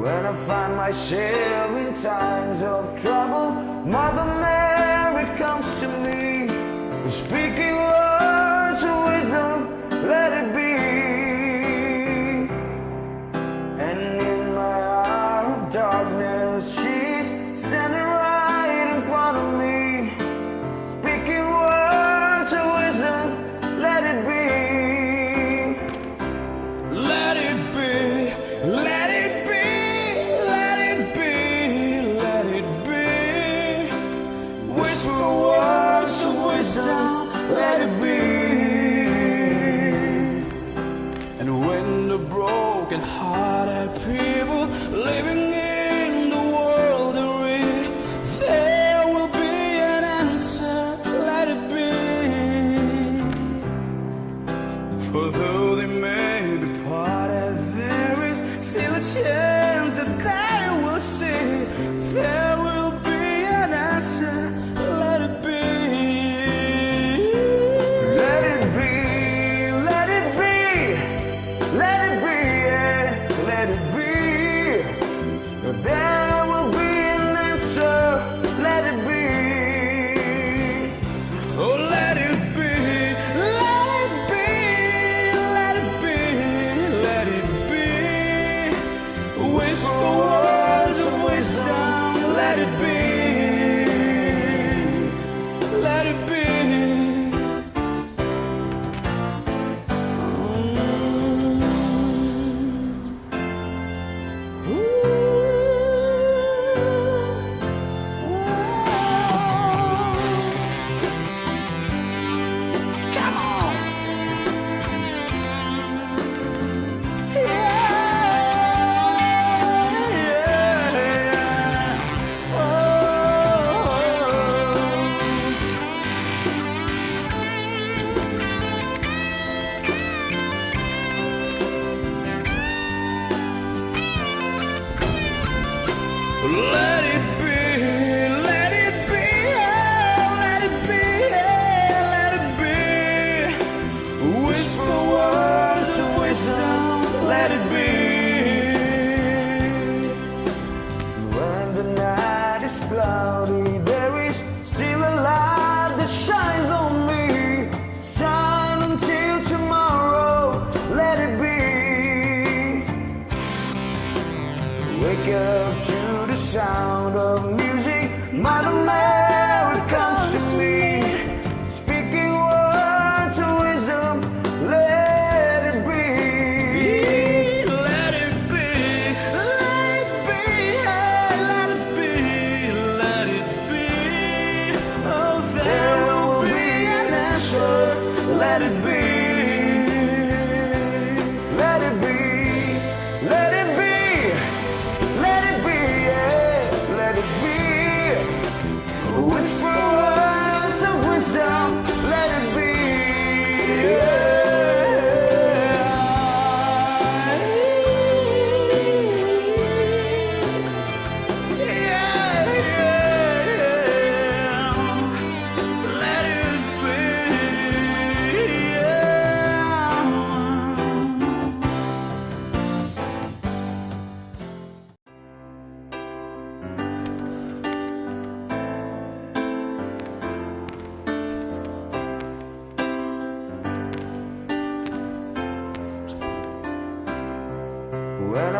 When I find myself in times of trouble, Mother Mary comes to me, speaking words of wisdom, let it be. And in my hour of darkness, she's standing right in front of me, speaking words of wisdom, let it be. Let it be, let it be. Whisper words of wisdom, let it be. And when the broken-hearted people living in the world are weak, there will be an answer, let it be. For though they may be parted, there is still a chance that they will see. There will be an answer. Let it be. Let it be, let it be, let it be, yeah, let it be. There will be an answer, let it be. Oh, let it be, let it be, let it be, let it be. Whisper words of wisdom, let it be. Let it be. Come on. Let it be, let it be, let it be, let it be. Whisper words of wisdom, let it be. When the night is cloudy, there is still a light that shines on me. Shine until tomorrow, let it be. Wake up to the sound of music, Mother Mary comes to me, speaking words of wisdom, let it be. Let it be, let it be, let it be, let it be. Oh, there will be an answer, let it be. Let it be, let it be, let it be, yeah, let it be. Whisper words of wisdom, let it be. When I